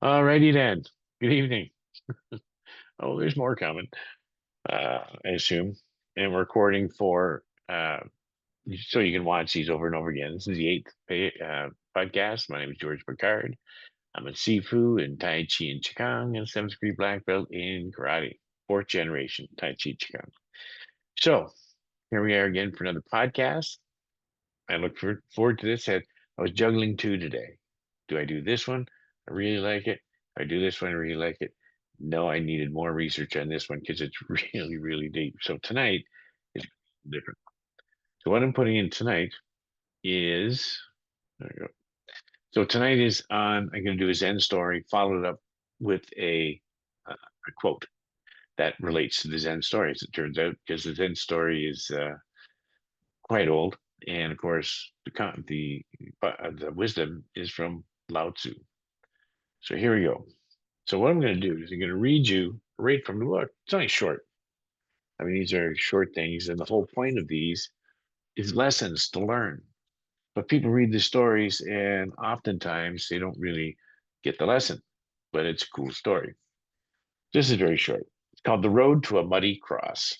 Alrighty then. Good evening. Oh, there's more coming, I assume. And we're recording for so you can watch these over and over again. This is the podcast. My name is George Picard. I'm a Sifu in Tai Chi and Qigong and seventh degree black belt in karate, fourth generation Tai Chi Qigong. So here we are again for another podcast. I look forward to this. I was juggling two today. Do I do this one? I really like it. I do this one. I really like it. No, I needed more research on this one because it's really, really deep. So tonight is different. So what I'm putting in tonight is there we go. So tonight is on. I'm going to do a Zen story followed up with a quote that relates to the Zen story, as it turns out, because the Zen story is quite old, and of course the wisdom is from Lao Tzu. So here we go. So what I'm going to do is I'm going to read you right from the book. It's only short. I mean, these are short things, and the whole point of these is lessons to learn. But people read the stories, and oftentimes they don't really get the lesson. But it's a cool story. This is very short. It's called "The Road to a Muddy Cross."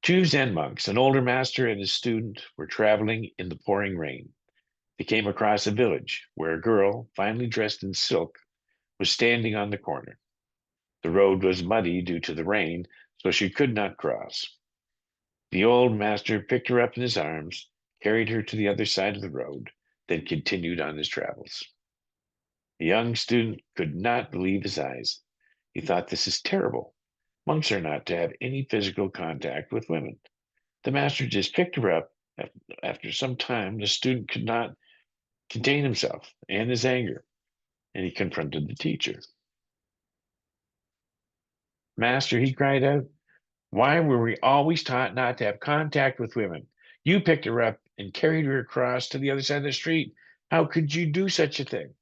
Two Zen monks, an older master and his student, were traveling in the pouring rain. They came across a village where a girl, finely dressed in silk, was standing on the corner. The road was muddy due to the rain, so she could not cross. The old master picked her up in his arms, carried her to the other side of the road, then continued on his travels. The young student could not believe his eyes. He thought, "This is terrible. Monks are not to have any physical contact with women." The master just picked her up. After some time, the student could not contain himself and his anger, and he confronted the teacher. "Master," he cried out, "why were we always taught not to have contact with women? You picked her up and carried her across to the other side of the street. How could you do such a thing?"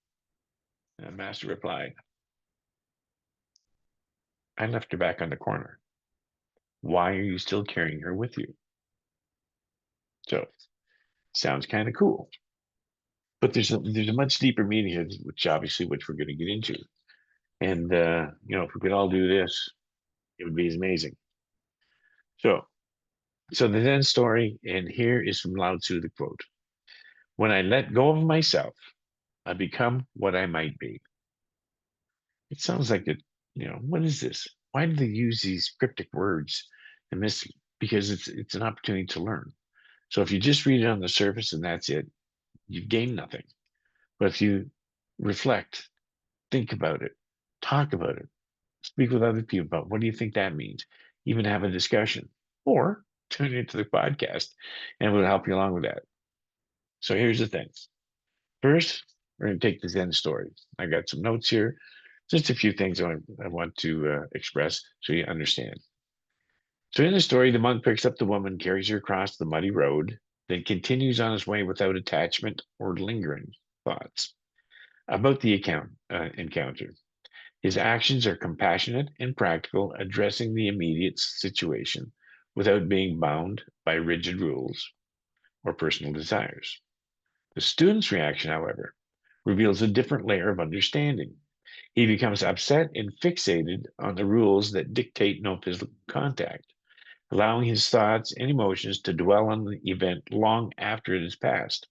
The master replied, "I left her back on the corner. Why are you still carrying her with you?" So, sounds kind of cool. But there's a much deeper meaning here, which we're going to get into. And if we could all do this, it would be amazing. So, so the Zen story, and here is from Lao Tzu the quote: "When I let go of myself, I become what I might be." It sounds like what is this? Why do they use these cryptic words and this? Because it's an opportunity to learn. So if you just read it on the surface and that's it, you've gained nothing. But if you reflect, think about it, talk about it, speak with other people about what do you think that means, even have a discussion, or tune into the podcast and we'll help you along with that. So here's the thing. First, we're going to take the Zen story. I got some notes here, just a few things I want to express so you understand. So in the story, the monk picks up the woman, carries her across the muddy road, then continues on his way without attachment or lingering thoughts about the encounter. His actions are compassionate and practical, addressing the immediate situation without being bound by rigid rules or personal desires. The student's reaction, however, reveals a different layer of understanding. He becomes upset and fixated on the rules that dictate no physical contact, allowing his thoughts and emotions to dwell on the event long after it has passed.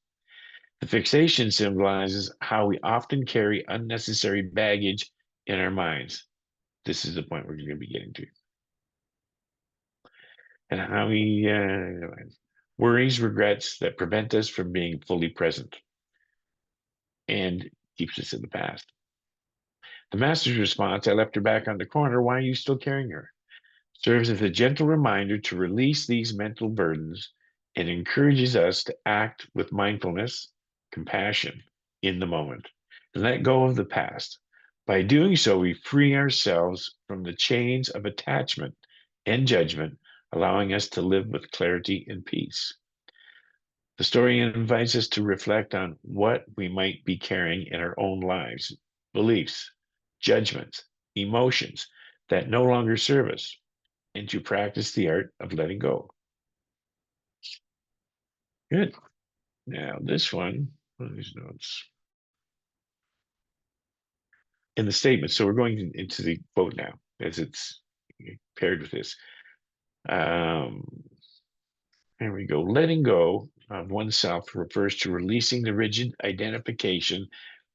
The fixation symbolizes how we often carry unnecessary baggage in our minds. This is the point we're going to be getting to. And how we worries, regrets that prevent us from being fully present and keeps us in the past. The master's response, "I left her back on the corner. Why are you still carrying her?" serves as a gentle reminder to release these mental burdens and encourages us to act with mindfulness, compassion in the moment, and let go of the past. By doing so, we free ourselves from the chains of attachment and judgment, allowing us to live with clarity and peace. The story invites us to reflect on what we might be carrying in our own lives, beliefs, judgments, emotions that no longer serve us, and to practice the art of letting go. Good. Now, this one, these notes. in the statement. So we're going into the quote now as it's paired with this. Um, There we go. Letting go of oneself refers to releasing the rigid identification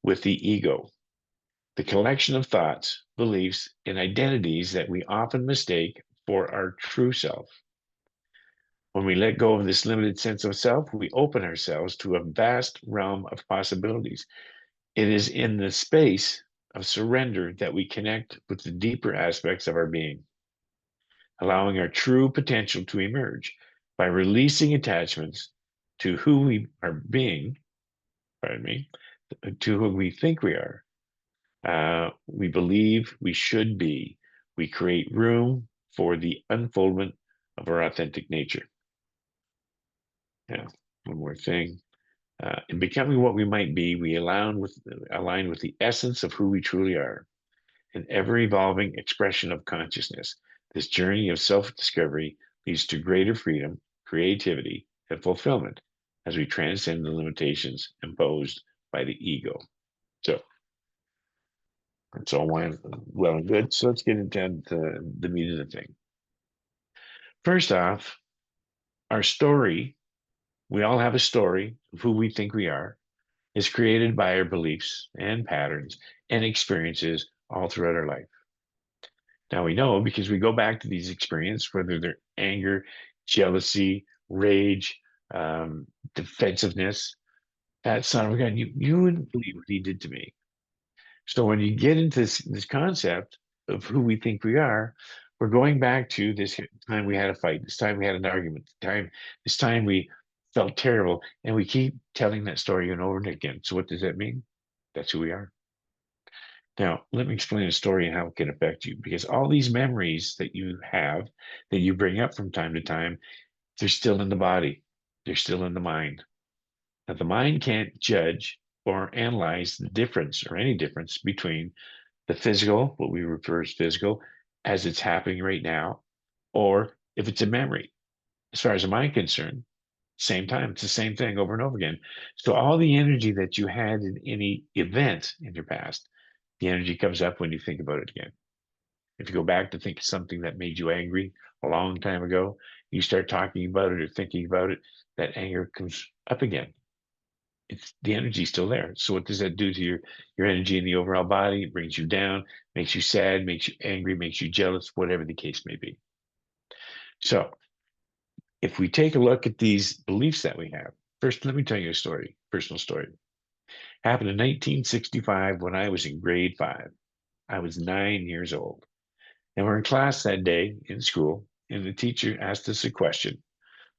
with the ego, the collection of thoughts, beliefs, and identities that we often mistake for our true self. When we let go of this limited sense of self, we open ourselves to a vast realm of possibilities. It is in the space of surrender that we connect with the deeper aspects of our being, allowing our true potential to emerge by releasing attachments to who we are being, pardon me, to who we think we are. We believe we should be. We create room for the unfoldment of our authentic nature. Yeah, one more thing. In becoming what we might be, we align with the essence of who we truly are, an ever evolving expression of consciousness. This journey of self discovery leads to greater freedom, creativity, and fulfillment as we transcend the limitations imposed by the ego. So that's all well and good. So let's get into the meat of the thing. First off, our story, we all have a story of who we think we are, is created by our beliefs and patterns and experiences all throughout our life. Now we know because we go back to these experiences, whether they're anger, jealousy, rage, defensiveness. That son of a gun, you wouldn't believe what he did to me. So when you get into this concept of who we think we are, we're going back to this time we had a fight, this time we had an argument, this time we felt terrible, and we keep telling that story over and again. So what does that mean? That's who we are. Now, let me explain a story and how it can affect you, because all these memories that you have, that you bring up from time to time, they're still in the body, they're still in the mind. Now, the mind can't judge or analyze the difference or any difference between the physical, what we refer as physical, as it's happening right now, or if it's a memory. As far as the mind concerned, same time, it's the same thing over and over again. So all the energy that you had in any event in your past, the energy comes up when you think about it again. If you go back to think of something that made you angry a long time ago, you start talking about it or thinking about it, that anger comes up again. It's the energy still there. So what does that do to your energy in the overall body? It brings you down, makes you sad, makes you angry, makes you jealous, whatever the case may be. So if we take a look at these beliefs that we have, first let me tell you a story, personal story. Happened in 1965 when I was in grade 5. I was 9 years old. And we're in class that day in school, and the teacher asked us a question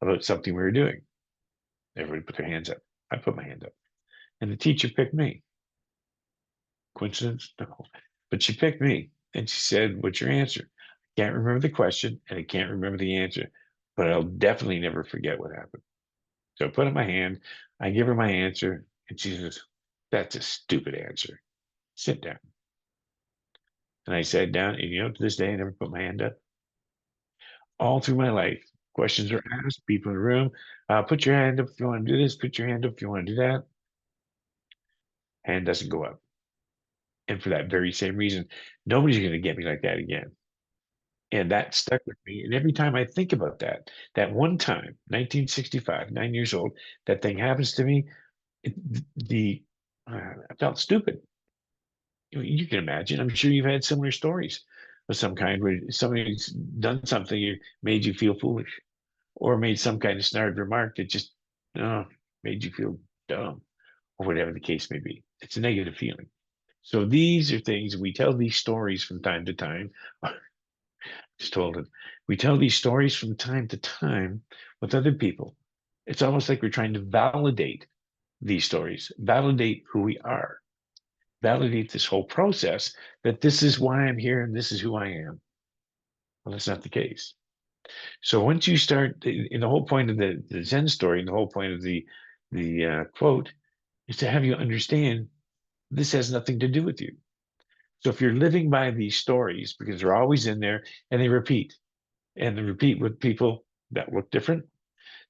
about something we were doing. Everybody put their hands up. I put my hand up. And the teacher picked me. Coincidence? No. But she picked me and she said, "What's your answer?" I can't remember the question and I can't remember the answer, but I'll definitely never forget what happened. So I put up my hand, I give her my answer, and she says, "That's a stupid answer. Sit down." And I sat down, and to this day, I never put my hand up. All through my life, questions are asked, people in the room, put your hand up if you want to do this, put your hand up if you want to do that. Hand doesn't go up. And for that very same reason, nobody's going to get me like that again. And that stuck with me. And every time I think about that one time, 1965, 9 years old, that thing happens to me, it, the I felt stupid. You can imagine. I'm sure you've had similar stories of some kind where somebody's done something that made you feel foolish, or made some kind of snarled remark that just made you feel dumb, or whatever the case may be. It's a negative feeling. So these are things we tell these stories from time to time. Just told it. We tell these stories from time to time with other people. It's almost like we're trying to validate these stories, validate who we are, validate this whole process that this is why I'm here and this is who I am. Well, that's not the case. So once you start, in the whole point of the Zen story, and the whole point of the quote is to have you understand this has nothing to do with you. So if you're living by these stories, because they're always in there and they repeat with people that look different,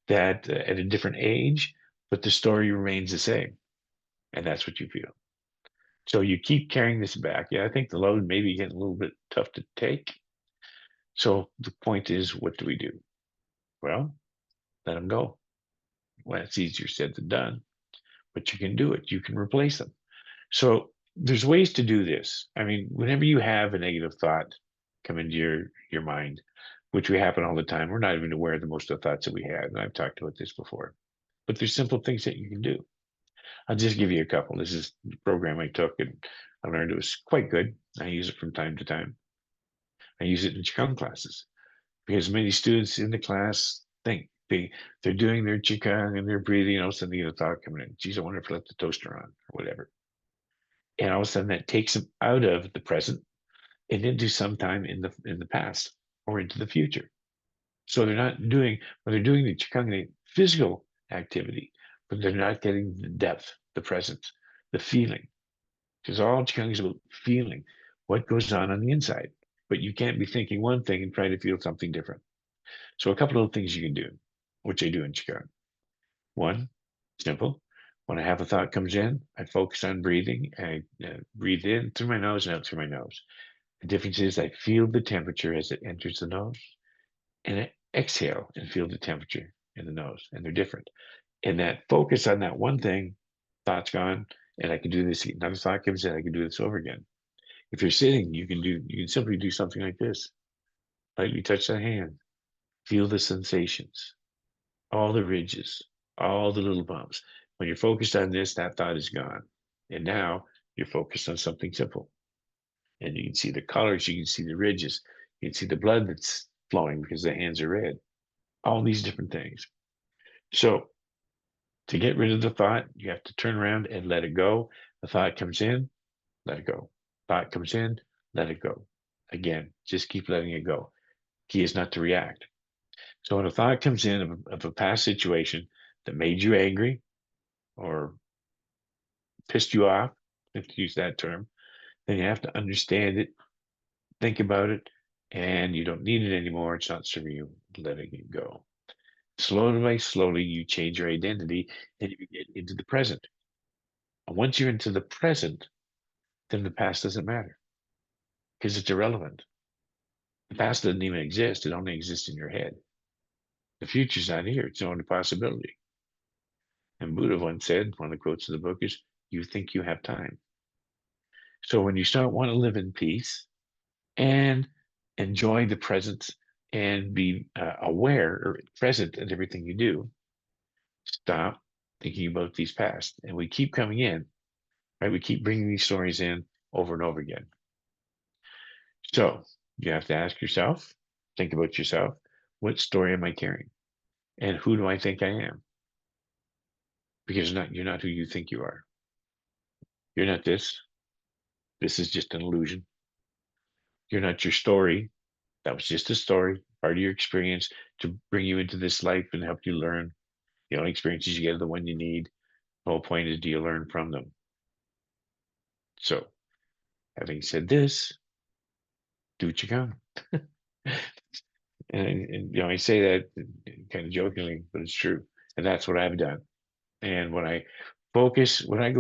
that at a different age, but the story remains the same. And that's what you feel. So you keep carrying this back. Yeah, I think the load may be getting a little bit tough to take. So the point is, what do we do? Well, let them go. Well, it's easier said than done, but you can do it. You can replace them. So there's ways to do this. I mean, whenever you have a negative thought come into your mind, which we happen all the time, we're not even aware of the most of the thoughts that we have. And I've talked about this before. But there's simple things that you can do. I'll just give you a couple. This is the program I took and I learned it was quite good. I use it from time to time. I use it in Qigong classes because many students in the class think they're doing their Qigong and they're breathing, and all of a sudden they get a thought coming in. Geez, I wonder if I left the toaster on or whatever. And all of a sudden that takes them out of the present and into some time in the past or into the future. So they're not doing when they're doing the Qigong physical activity, but they're not getting the depth, the presence, the feeling. Because all Qigong is about feeling what goes on the inside. But you can't be thinking one thing and trying to feel something different. So a couple of things you can do, which I do in Qigong. One, simple. When I have a thought comes in, I focus on breathing. I breathe in through my nose and out through my nose. The difference is I feel the temperature as it enters the nose, and I exhale and feel the temperature in the nose, and they're different. And that focus on that one thing, thought's gone, and I can do this. Another thought comes in, I can do this over again. If you're sitting, you can simply do something like this. Lightly touch the hand, feel the sensations, all the ridges, all the little bumps. When you're focused on this, that thought is gone. And now you're focused on something simple. And you can see the colors, you can see the ridges, you can see the blood that's flowing because the hands are red, all these different things. So to get rid of the thought, you have to turn around and let it go. The thought comes in, let it go. Thought comes in, let it go. Again, just keep letting it go. Key is not to react. So when a thought comes in of a past situation that made you angry or pissed you off, if to use that term, then you have to understand it, think about it, and you don't need it anymore. It's not serving you, letting it go. Slowly by slowly, you change your identity and you get into the present. And once you're into the present, then the past doesn't matter because it's irrelevant. The past doesn't even exist. It only exists in your head. The future's not here. It's only a possibility. And Buddha once said, one of the quotes of the book is, you think you have time. So when you start want to live in peace and enjoy the presence and be aware or present in everything you do, stop thinking about these past. And we keep coming in, right? We keep bringing these stories in over and over again. So you have to ask yourself, think about yourself, what story am I carrying? And who do I think I am? Because you're not who you think you are. You're not this. This is just an illusion. You're not your story. That was just a story, part of your experience to bring you into this life and help you learn. The only experiences you get are the one you need. The whole point is, do you learn from them? So, having said this, do what you can. And I say that kind of jokingly, but it's true. And that's what I've done. And when I go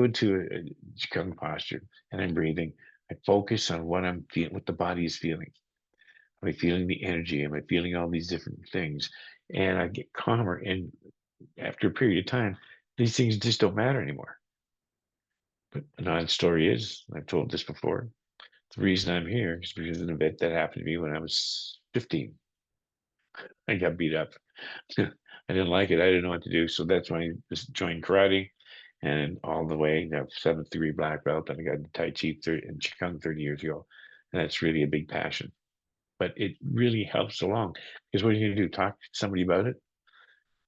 into a Qigong posture and I'm breathing, I focus on what I'm feeling, what the body is feeling. Am I feeling the energy? Am I feeling all these different things? And I get calmer. And after a period of time, these things just don't matter anymore. But the odd story is, I've told this before, the reason I'm here is because of an event that happened to me when I was 15. I got beat up. I didn't like it. I didn't know what to do. So that's when I just joined karate and all the way, got seventh degree black belt. And I got Tai Chi and Qigong 30 years ago. And that's really a big passion. But it really helps along because what are you going to do? Talk to somebody about it?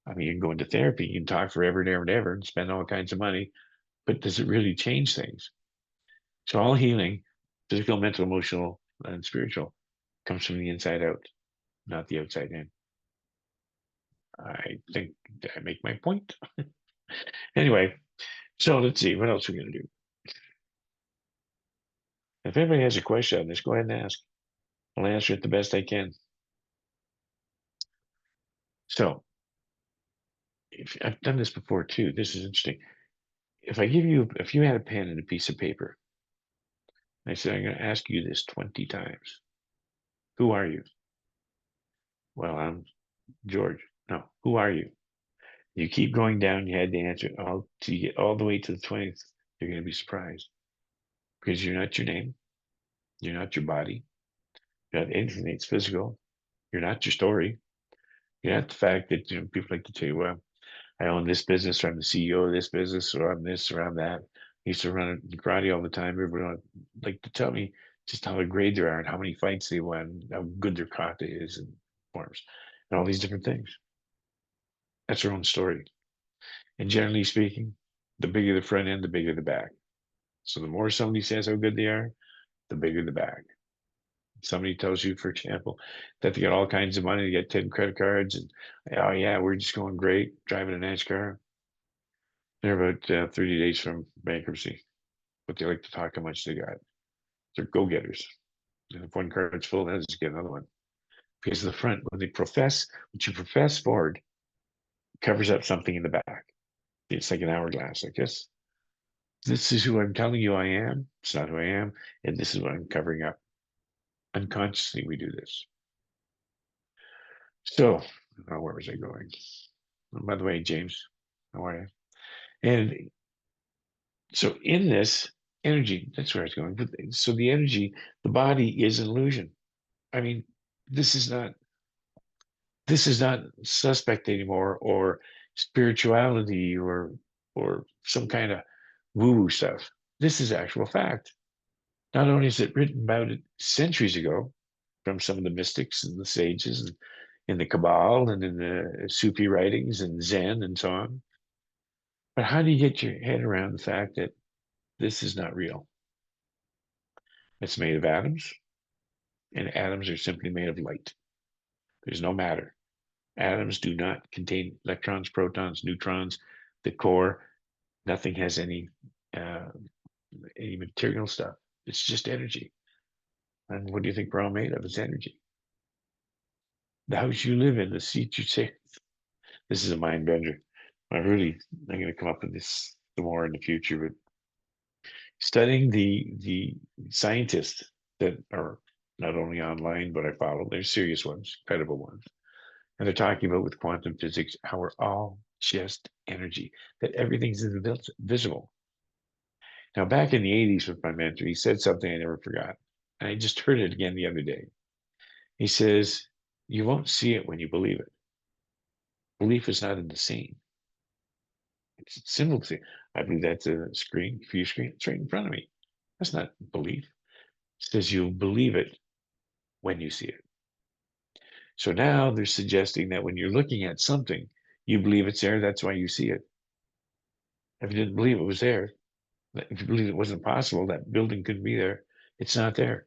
I mean, you can go into therapy, you can talk forever and ever and ever and spend all kinds of money, but does it really change things? So all healing, physical, mental, emotional, and spiritual, comes from the inside out, not the outside in. I think I make my point. Anyway, so let's see, what else are we going to do? If anybody has a question on this, go ahead and ask. I'll answer it the best I can. So I've done this before too. This is interesting. If you had a pen and a piece of paper, I said, I'm going to ask you this 20 times. Who are you? Well, I'm George. No, who are you? You keep going down, you had the answer all till you get all the way to the 20th. You're going to be surprised because you're not your name. You're not your body. You're not anything that's physical. You're not your story. You're not the fact that people like to tell you, well, I own this business, or I'm the CEO of this business, or I'm this, or I'm that. I used to run karate all the time. Everyone would like to tell me just how great they are and how many fights they won, how good their kata is and forms, and all these different things. That's their own story. And generally speaking, the bigger the front end, the bigger the back. So the more somebody says how good they are, the bigger the back. Somebody tells you, for example, that they got all kinds of money, they get 10 credit cards, and oh yeah, we're just going great, driving a nice car. They're about 30 days from bankruptcy, but they like to talk how much they got. They're go-getters. And if one card's full, they'll just get another one. Because the front, when they profess, what you profess forward covers up something in the back. It's like an hourglass like this. This is who I'm telling you I am. It's not who I am. And this is what I'm covering up. Unconsciously, we do this. So, where was I going? Oh, by the way, James, how are you? And so in this energy, that's where I was going. So the energy, the body is an illusion. I mean, this is not this is not suspect anymore, or spirituality, or some kind of woo-woo stuff. This is actual fact. Not only is it written about it centuries ago from some of the mystics and the sages and in the Kabbalah and in the Sufi writings and Zen and so on, but how do you get your head around the fact that this is not real? It's made of atoms, and atoms are simply made of light. There's no matter. Atoms do not contain electrons, protons, neutrons, the core. Nothing has uh, any material stuff. It's just energy. And what do you think we're all made of? It's energy. The house you live in, the seat you sit. This is a mind bender. I'm going to come up with this some more in the future. But studying the scientists that are not only online, but I follow, they're serious ones, credible ones. And they're talking about with quantum physics how we're all just energy, that everything's invisible. Now, back in the 80s with my mentor, he said something I never forgot. And I just heard it again the other day. He says, you won't see it when you believe it. Belief is not in the scene. It's simple to see. I believe that's a screen, view screen. It's right in front of me. That's not belief. It says you'll believe it when you see it. So now they're suggesting that when you're looking at something, you believe it's there. That's why you see it. If you didn't believe it was there, if you believe it wasn't possible, that building couldn't be there. It's not there.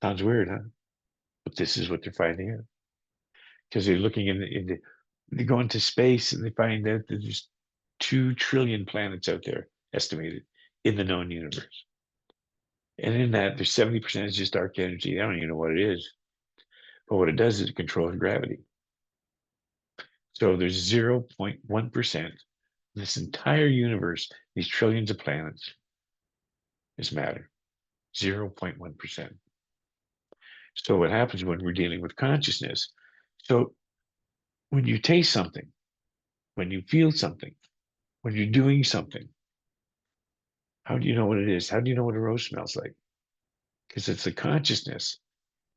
Sounds weird, huh? But this is what they're finding out because they're looking they go into space and they find out that there's 2 trillion planets out there estimated in the known universe. And in that, there's 70% is just dark energy. I don't even know what it is. But what it does is it controls gravity. So there's 0.1%. This entire universe, these trillions of planets, is matter. 0.1%. So what happens when we're dealing with consciousness? So when you taste something, when you feel something, when you're doing something, how do you know what it is? How do you know what a rose smells like? Because it's the consciousness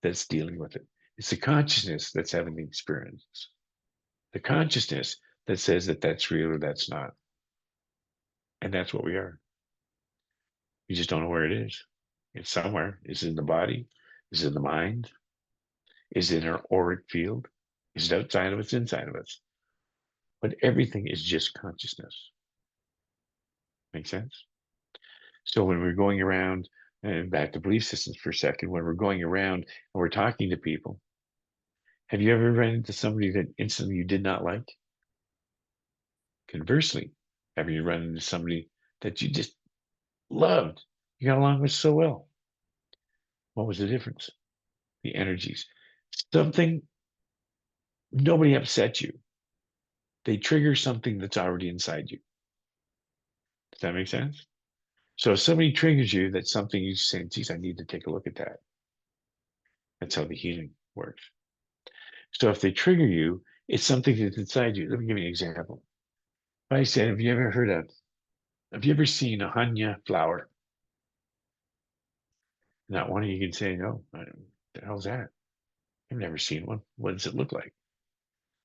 that's dealing with it. It's the consciousness that's having the experience. The consciousness that says that that's real or that's not. And that's what we are. We just don't know where it is. It's somewhere. Is it in the body? Is it in the mind? Is it in our auric field? Is it outside of us, inside of us? But everything is just consciousness. Make sense? So when we're going around, and back to belief systems for a second, when we're going around and we're talking to people, have you ever run into somebody that instantly you did not like? Conversely, have you run into somebody that you just loved? You got along with so well. What was the difference? The energies. Something, nobody upset you. They trigger something that's already inside you. Does that make sense? So if somebody triggers you, that's something you say, geez, I need to take a look at that. That's how the healing works. So if they trigger you, it's something that's inside you. Let me give you an example. I said, have you ever seen a hanya flower? Not one of you can say, no, the hell's that? I've never seen one. What does it look like?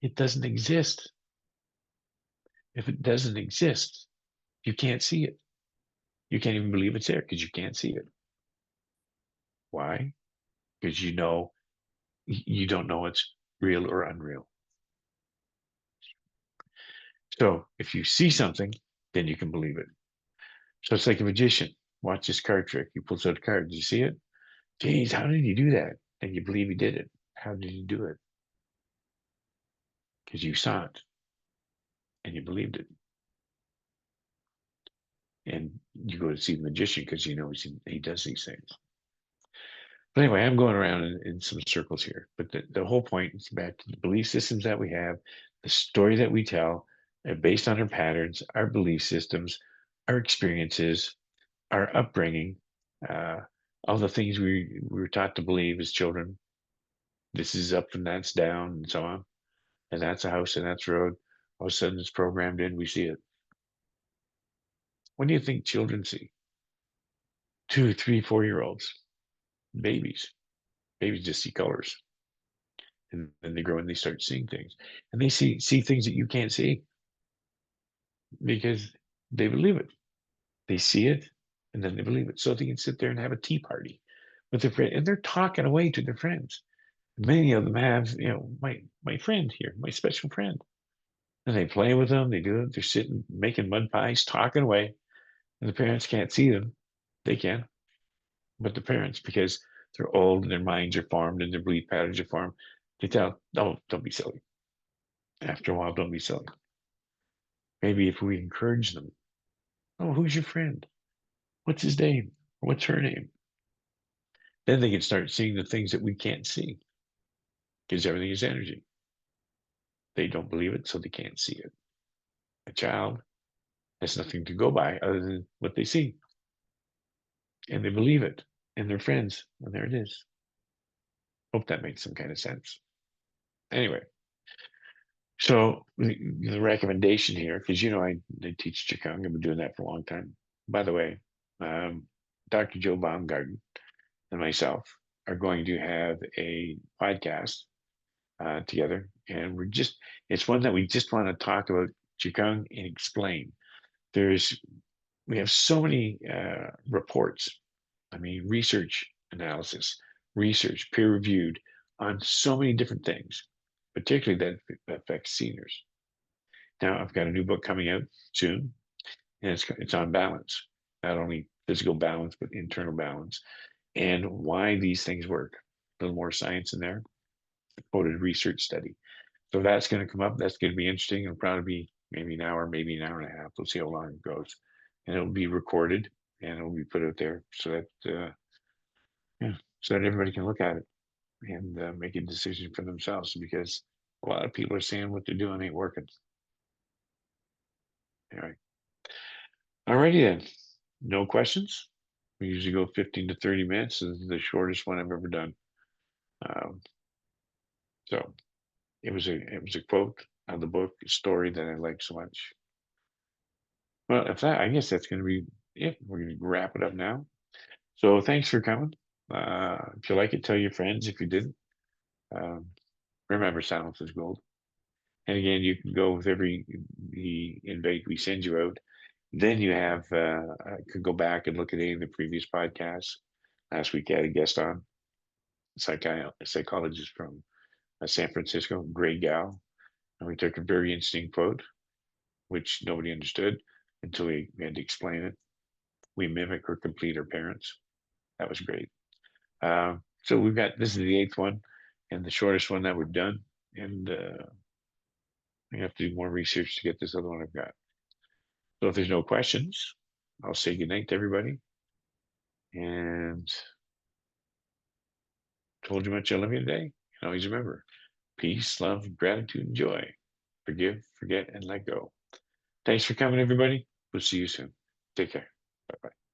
It doesn't exist. If it doesn't exist, you can't see it. You can't even believe it's there because you can't see it. Why? Because you don't know it's real or unreal. So if you see something, then you can believe it. So it's like a magician. Watch this card trick. He pulls out a card. Did you see it? Geez, how did he do that? And you believe he did it. How did he do it? Because you saw it and you believed it. And you go to see the magician because you know he does these things. But anyway, I'm going around in some circles here. But the whole point is back to the belief systems that we have, the story that we tell, based on our patterns, our belief systems, our experiences, our upbringing, uh, all the things we were taught to believe as children. This is up and that's down and so on. And that's a house and that's a road. All of a sudden it's programmed in, we see it. What do you think children see? 2, 3, 4 year olds, babies. Babies just see colors. And then they grow and they start seeing things. And they see things that you can't see because they believe it. They see it and then they believe it. So they can sit there and have a tea party with their friend and they're talking away to their friends. Many of them have, my friend here, my special friend. And they play with them, they do it, they're sitting making mud pies, talking away, and the parents can't see them. They can, but the parents, because they're old and their minds are formed and their belief patterns are formed, they tell, oh, don't be silly. After a while, don't be silly. Maybe if we encourage them, oh, who's your friend? What's his name? What's her name? Then they can start seeing the things that we can't see because everything is energy. They don't believe it, so they can't see it. A child has nothing to go by other than what they see. And they believe it and their friends. And there it is. Hope that makes some kind of sense. Anyway, so the recommendation here, because I teach Qigong, I've been doing that for a long time. By the way, um, Dr. Joe Baumgarten and myself are going to have a podcast together, and it's one that we just want to talk about Qigong and explain. We have so many reports. I mean, research analysis, research peer reviewed on so many different things, particularly that affects seniors. Now, I've got a new book coming out soon, and it's on balance, not only physical balance but internal balance, and why these things work. A little more science in there. A quoted research study. So that's going to come up. That's going to be interesting. It'll probably be maybe an hour, maybe an hour and a half. We'll see how long it goes, and it'll be recorded and it'll be put out there so that yeah, so that everybody can look at it and make a decision for themselves. Because a lot of people are saying what they're doing ain't working. Anyway, alrighty then. No questions. We usually go 15 to 30 minutes. This is the shortest one I've ever done. Um, so it was a quote out of the book, a story that I like so much. Well, I guess that's going to be it. We're going to wrap it up now. So thanks for coming. If you like it, tell your friends. If you didn't, um, remember silence is gold. And again, you can go with every the invite we send you out. Then you have I could go back and look at any of the previous podcasts. Last week I had a guest on, a psychologist from San Francisco, great gal. And we took a very interesting quote, which nobody understood until we had to explain it. We mimic or complete our parents. That was great. So this is the eighth one and the shortest one that we've done. And I have to do more research to get this other one I've got. So if there's no questions, I'll say goodnight to everybody. And told you much I love you today. And always remember, peace, love, gratitude, and joy. Forgive, forget, and let go. Thanks for coming, everybody. We'll see you soon. Take care. Bye-bye.